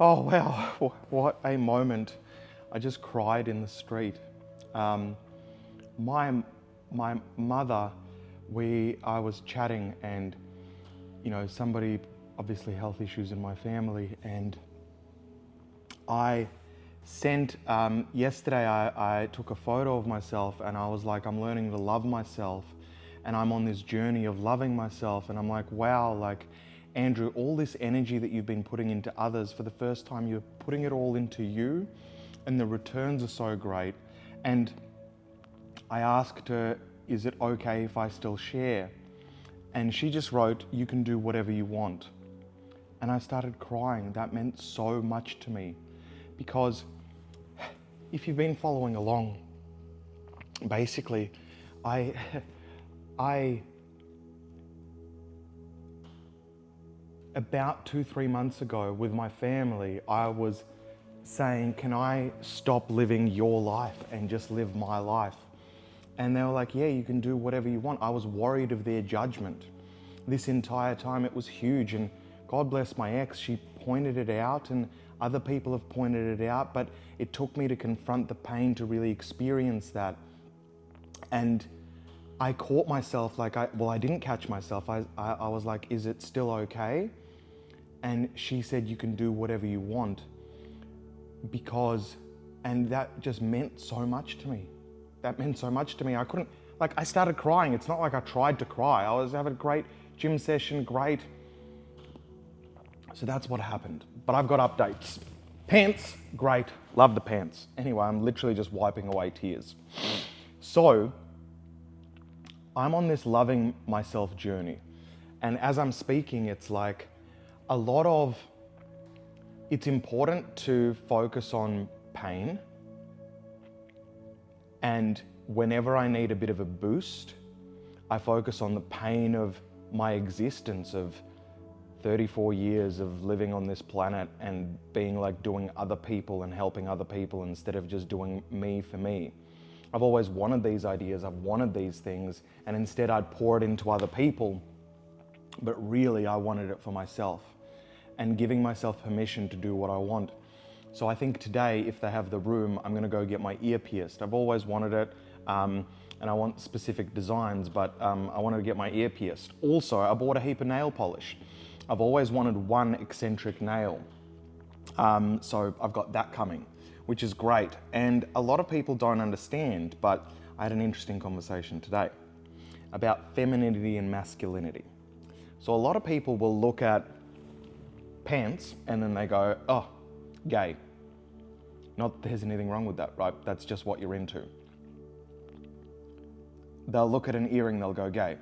Oh wow, what a moment. I just cried in the street. Um, my my mother, I was chatting and somebody, obviously health issues in my family, and I sent yesterday I took a photo of myself and I was like, I'm learning to love myself and I'm on this journey of loving myself, and I'm like, wow, like Andrew, all this energy that you've been putting into others, for the first time you're putting it all into you and the returns are so great. And I asked her, is it okay if I still share? And she just wrote, you can do whatever you want. And I started crying. That meant so much to me, because if you've been following along, basically, I about 2-3 months ago with my family, I was saying, can I stop living your life and just live my life? And they were like, yeah, you can do whatever you want. I was worried of their judgment. This entire time it was huge, and God bless my ex, she pointed it out and other people have pointed it out, but it took me to confront the pain to really experience that. And I caught myself, like, I didn't catch myself. I was like, is it still okay? And she said, you can do whatever you want, and that just meant so much to me. That meant so much to me. I started crying. It's not like I tried to cry. I was having a great gym session, great. So that's what happened. But I've got updates. Pants, great. Love the pants. Anyway, I'm literally just wiping away tears. So I'm on this loving myself journey. And as I'm speaking, it's like it's important to focus on pain. And whenever I need a bit of a boost, I focus on the pain of my existence of 34 years of living on this planet and being like doing other people and helping other people instead of just doing me for me. I've always wanted these ideas, I've wanted these things, and instead I'd pour it into other people, but really I wanted it for myself and giving myself permission to do what I want. So I think today, if they have the room, I'm gonna go get my ear pierced. I've always wanted it, and I want specific designs, but I wanted to get my ear pierced. Also, I bought a heap of nail polish. I've always wanted one eccentric nail. So I've got that coming, which is great. And a lot of people don't understand, but I had an interesting conversation today about femininity and masculinity. So a lot of people will look at pants and then they go, oh, gay. Not that there's anything wrong with that, right? That's just what you're into. They'll look at an earring, they'll go gay.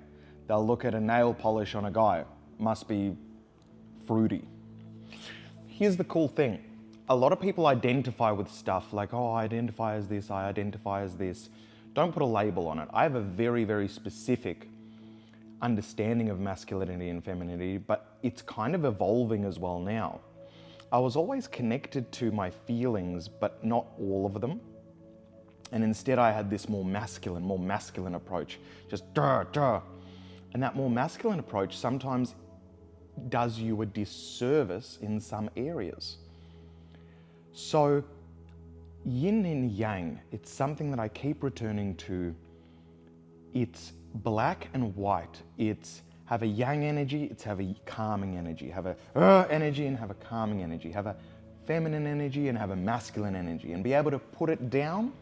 They'll look at a nail polish on a guy, must be fruity. Here's the cool thing. A lot of people identify with stuff like, oh, I identify as this, I identify as this. Don't put a label on it. I have a very, very specific understanding of masculinity and femininity, but it's kind of evolving as well now. I was always connected to my feelings, but not all of them. And instead I had this more masculine approach, just duh, duh. And that more masculine approach sometimes does you a disservice in some areas. So yin and yang, it's something that I keep returning to. It's black and white. It's have a yang energy, it's have a calming energy. Have a energy and have a calming energy. Have a feminine energy and have a masculine energy. And be able to put it down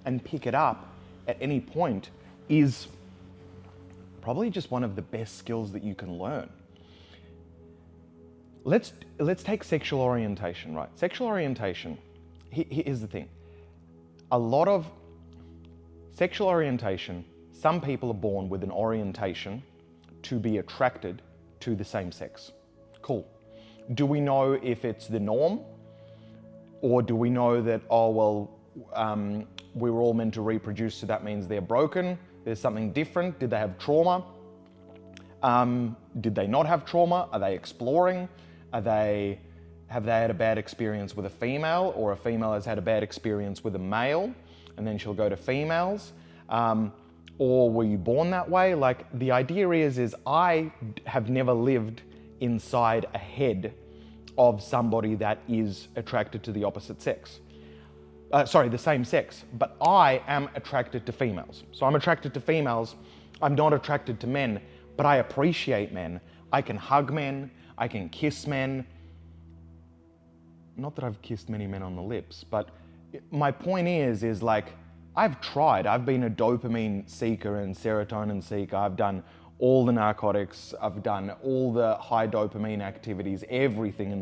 and pick it up at any point is probably just one of the best skills that you can learn. Let's take sexual orientation, right? Sexual orientation, here's the thing. A lot of sexual orientation, some people are born with an orientation to be attracted to the same sex. Cool. Do we know if it's the norm? Or do we know that, oh, well, we were all meant to reproduce, so that means they're broken? There's something different? Did they have trauma? Did they not have trauma? Are they exploring? Have they had a bad experience with a female, or a female has had a bad experience with a male and then she'll go to females? Or were you born that way? Like, the idea is I have never lived inside a head of somebody that is attracted to the opposite sex. The same sex, but I am attracted to females. So I'm attracted to females. I'm not attracted to men, but I appreciate men. I can hug men. I can kiss men. Not that I've kissed many men on the lips, but my point is like, I've tried. I've been a dopamine seeker and serotonin seeker. I've done all the narcotics. I've done all the high dopamine activities, everything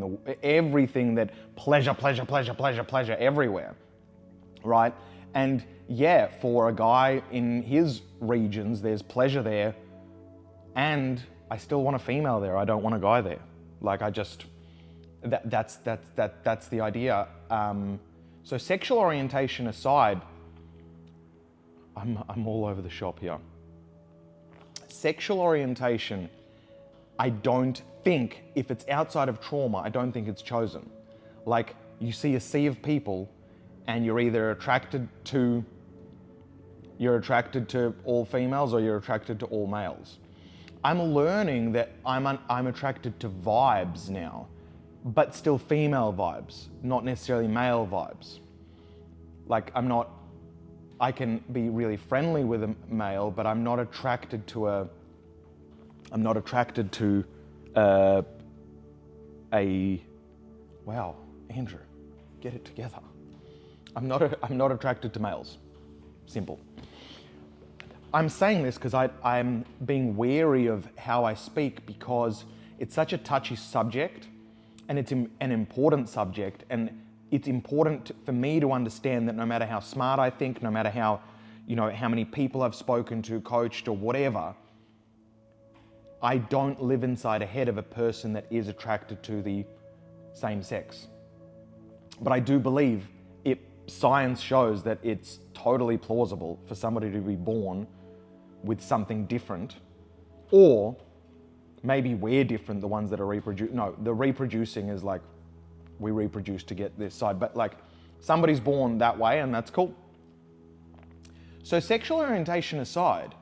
that pleasure everywhere, right? And yeah, for a guy in his regions, there's pleasure there, and I still want a female there. I don't want a guy there. Like that's the idea. So sexual orientation aside, I'm all over the shop here. Sexual orientation, I don't think, if it's outside of trauma, I don't think it's chosen. Like, you see a sea of people and you're either attracted to all females or you're attracted to all males. I'm learning that I'm attracted to vibes now, but still female vibes, not necessarily male vibes. Like, I can be really friendly with a male, but I'm not attracted to wow, Andrew, get it together. I'm not attracted to males. Simple. I'm saying this because I'm being wary of how I speak, because it's such a touchy subject and it's an important subject, and it's important for me to understand that no matter how smart I think, no matter how many people I've spoken to, coached, or whatever, I don't live inside a head of a person that is attracted to the same sex. But I do believe science shows that it's totally plausible for somebody to be born with something different, or maybe we're different, the ones that are reproducing. No, the reproducing is like, we reproduce to get this side, but like somebody's born that way, and that's cool. So sexual orientation aside,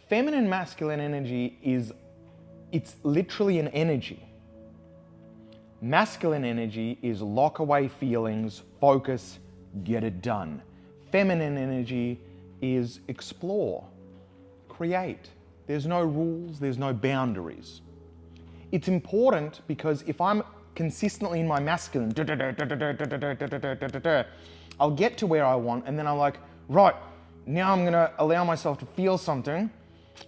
feminine masculine energy it's literally an energy. Masculine energy is lock away feelings, focus, get it done. Feminine energy is explore, create. There's no rules, there's no boundaries. It's important because if I'm consistently in my masculine, I'll get to where I want, and then I'm like, right, now I'm gonna allow myself to feel something,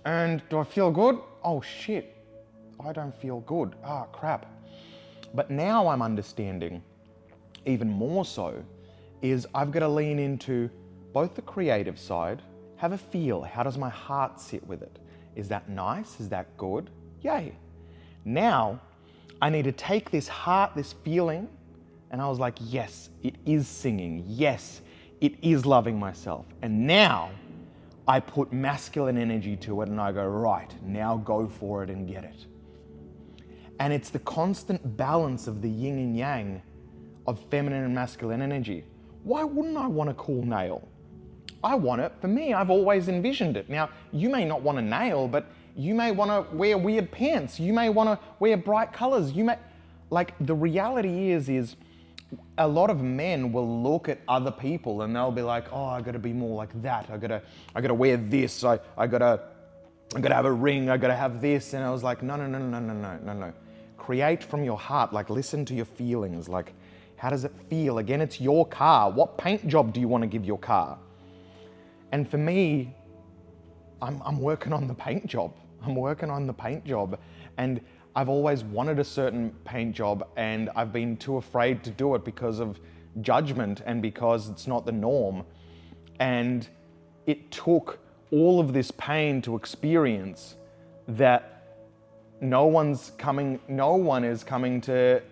and do I feel good? Oh shit, I don't feel good. Ah, crap. But now I'm understanding, even more so, is I've got to lean into both the creative side, have a feel. How does my heart sit with it? Is that nice? Is that good? Yay. Now, I need to take this heart, this feeling, and I was like, yes, it is singing. Yes, it is loving myself. And now I put masculine energy to it and I go, right, now go for it and get it. And it's the constant balance of the yin and yang of feminine and masculine energy. Why wouldn't I want a cool nail? I want it. For me, I've always envisioned it. Now, you may not want a nail, but you may want to wear weird pants. You may want to wear bright colors. The reality is a lot of men will look at other people and they'll be like, oh, I gotta be more like that. I gotta wear this. I gotta have a ring. I gotta have this. And I was like, no. Create from your heart. Like, listen to your feelings. Like, how does it feel? Again, it's your car. What paint job do you want to give your car? And for me, I'm working on the paint job. And I've always wanted a certain paint job, and I've been too afraid to do it because of judgment and because it's not the norm. And it took all of this pain to experience that no one is coming to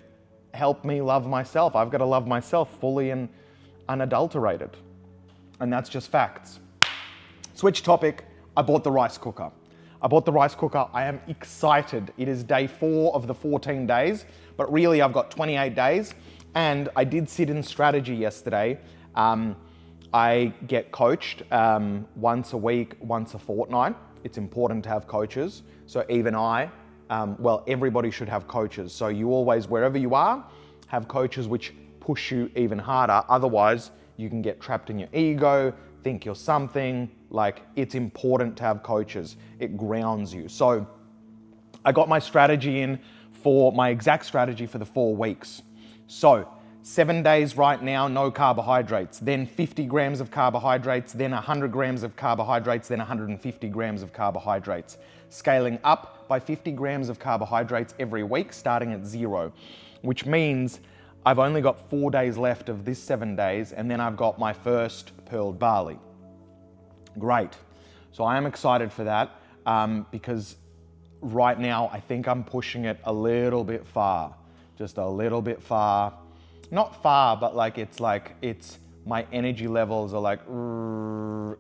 help me love myself. I've got to love myself fully and unadulterated. And that's just facts. Switch topic, I bought the rice cooker. I am excited. It is day 4 of the 14 days, but really I've got 28 days. And I did sit in strategy yesterday. I get coached once a week, once a fortnight. It's important to have coaches. So even I well, everybody should have coaches. So you always, wherever you are, have coaches which push you even harder. Otherwise, you can get trapped in your ego, think you're something. Like, it's important to have coaches. It grounds you. So I got my strategy in for my exact strategy for the 4 weeks. So 7 days right now, no carbohydrates, then 50 grams of carbohydrates, then 100 grams of carbohydrates, then 150 grams of carbohydrates. Scaling up by 50 grams of carbohydrates every week, starting at 0, which means I've only got 4 days left of this 7 days, and then I've got my first pearled barley. Great. So I am excited for that because right now I think I'm pushing it a little bit far, just a little bit far. Not far, but it's my energy levels are like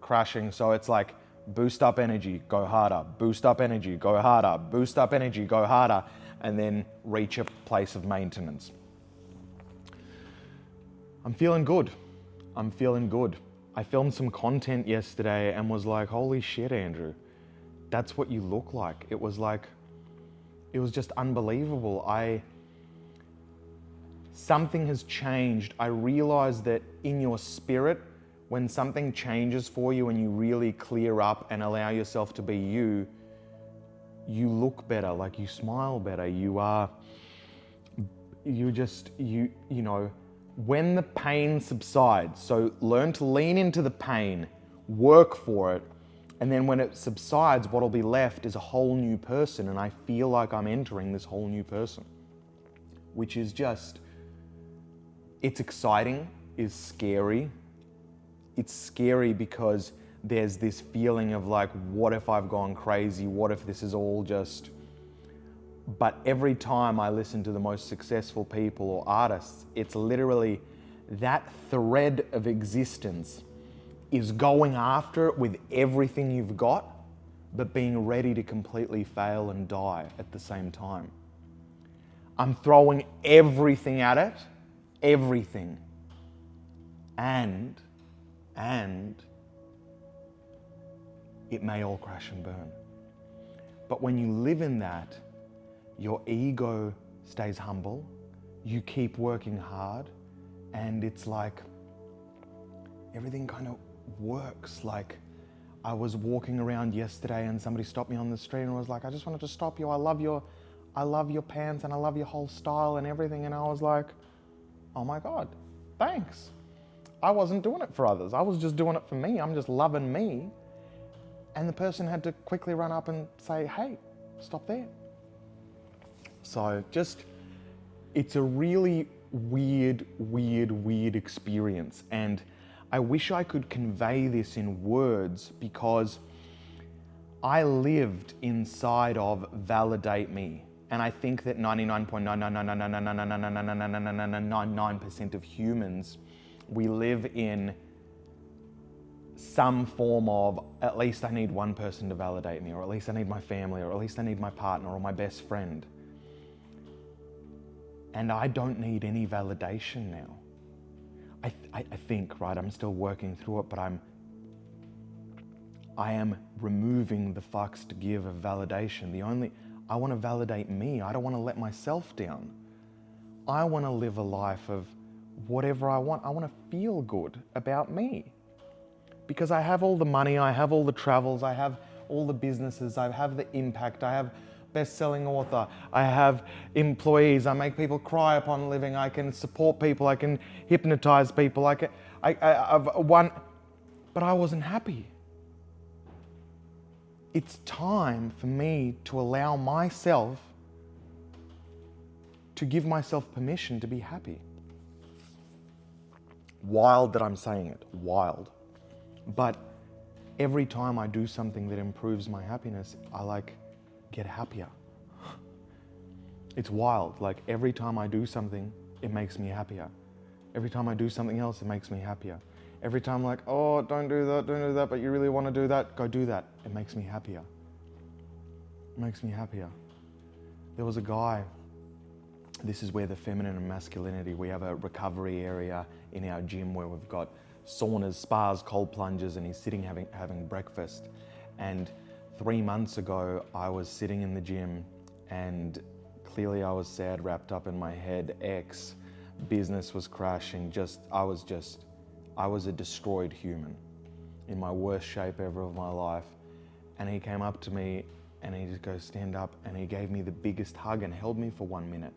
crashing. So it's like boost up energy, go harder, boost up energy, go harder, boost up energy, go harder, and then reach a place of maintenance. I'm feeling good. I'm feeling good. I filmed some content yesterday and was like, holy shit, Andrew, that's what you look like. It was just unbelievable. Something has changed. I realized that in your spirit, when something changes for you and you really clear up and allow yourself to be you, you look better, like you smile better. When the pain subsides, so learn to lean into the pain, work for it, and then when it subsides, what'll be left is a whole new person. And I feel like I'm entering this whole new person, which is just, it's exciting, it's scary. It's scary because there's this feeling of like, what if I've gone crazy? What if this is all just... But every time I listen to the most successful people or artists, it's literally that thread of existence is going after it with everything you've got, but being ready to completely fail and die at the same time. I'm throwing everything at it, everything. And it may all crash and burn. But when you live in that, your ego stays humble, you keep working hard, and it's like everything kind of works. Like, I was walking around yesterday and somebody stopped me on the street and was like, I just wanted to stop you. I love your pants and I love your whole style and everything. And I was like, oh my God, thanks. I wasn't doing it for others. I was just doing it for me. I'm just loving me. And the person had to quickly run up and say, hey, stop there. So it's a really weird experience. And I wish I could convey this in words because I lived inside of validate me. And I think that 99.99999999999% of humans, we live in some form of, at least I need one person to validate me, or at least I need my family, or at least I need my partner or my best friend. And I don't need any validation now. I think, right, I'm still working through it, but I am removing the fucks to give of validation. I want to validate me. I don't want to let myself down. I want to live a life of whatever I want. I want to feel good about me. Because I have all the money, I have all the travels, I have all the businesses, I have the impact, I have best-selling author, I have employees, I make people cry upon living, I can support people, I can hypnotize people, I've won, but I wasn't happy. It's time for me to allow myself to give myself permission to be happy. Wild that I'm saying it, wild. But every time I do something that improves my happiness, I get happier. It's wild. Every time I do something, it makes me happier. Every time I do something else, it makes me happier. Every time oh, don't do that, but you really want to do that, go do that. It makes me happier. It makes me happier. There was a guy, this is where the feminine and masculinity, we have a recovery area in our gym where we've got saunas, spas, cold plunges, and he's sitting having breakfast. And 3 months ago, I was sitting in the gym and clearly I was sad, wrapped up in my head. Business was crashing. I was a destroyed human in my worst shape ever of my life. And he came up to me and he just goes, stand up, and he gave me the biggest hug and held me for 1 minute.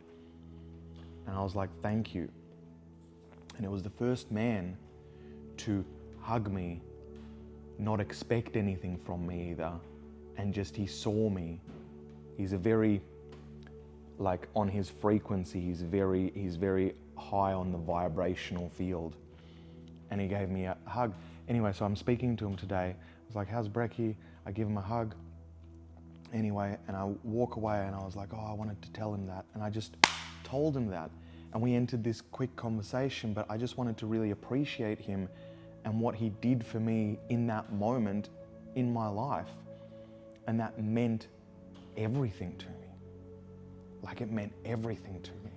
And I was like, thank you. And it was the first man to hug me, not expect anything from me either, and just he saw me. He's a very, like, on his frequency, he's very high on the vibrational field. And he gave me a hug. Anyway, so I'm speaking to him today. I was like, how's Brekkie? I give him a hug. Anyway, and I walk away and I was like, oh, I wanted to tell him that. And I just told him that. And we entered this quick conversation, but I just wanted to really appreciate him and what he did for me in that moment in my life. And that meant everything to me. Like, it meant everything to me.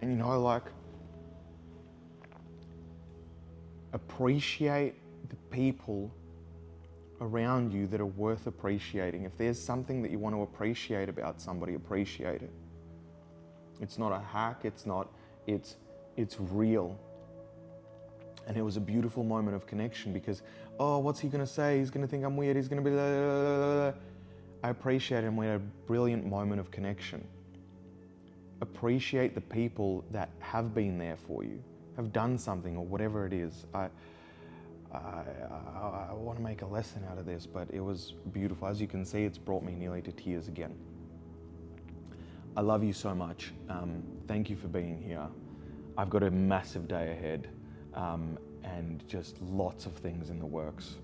And you know, like, appreciate the people around you that are worth appreciating. If there's something that you want to appreciate about somebody, appreciate it. It's not a hack, it's real. And it was a beautiful moment of connection because, oh, what's he gonna say? He's gonna think I'm weird, he's gonna be blah, blah, blah, blah. I appreciate it, and we had a brilliant moment of connection. Appreciate the people that have been there for you, have done something or whatever it is. I want to make a lesson out of this, but it was beautiful. As you can see, it's brought me nearly to tears again. I love you so much. Thank you for being here. I've got a massive day ahead and just lots of things in the works.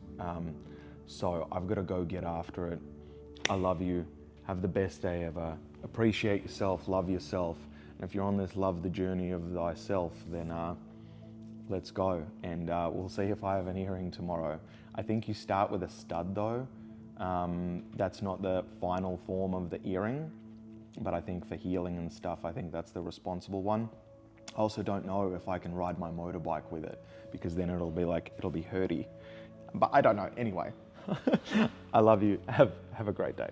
So I've got to go get after it. I love you. Have the best day ever. Appreciate yourself, love yourself. And if you're on this love the journey of thyself, then let's go. And we'll see if I have an earring tomorrow. I think you start with a stud though. That's not the final form of the earring, but I think for healing and stuff, I think that's the responsible one. I also don't know if I can ride my motorbike with it, because then it'll be hurty. But I don't know. Anyway, I love you. Have a great day.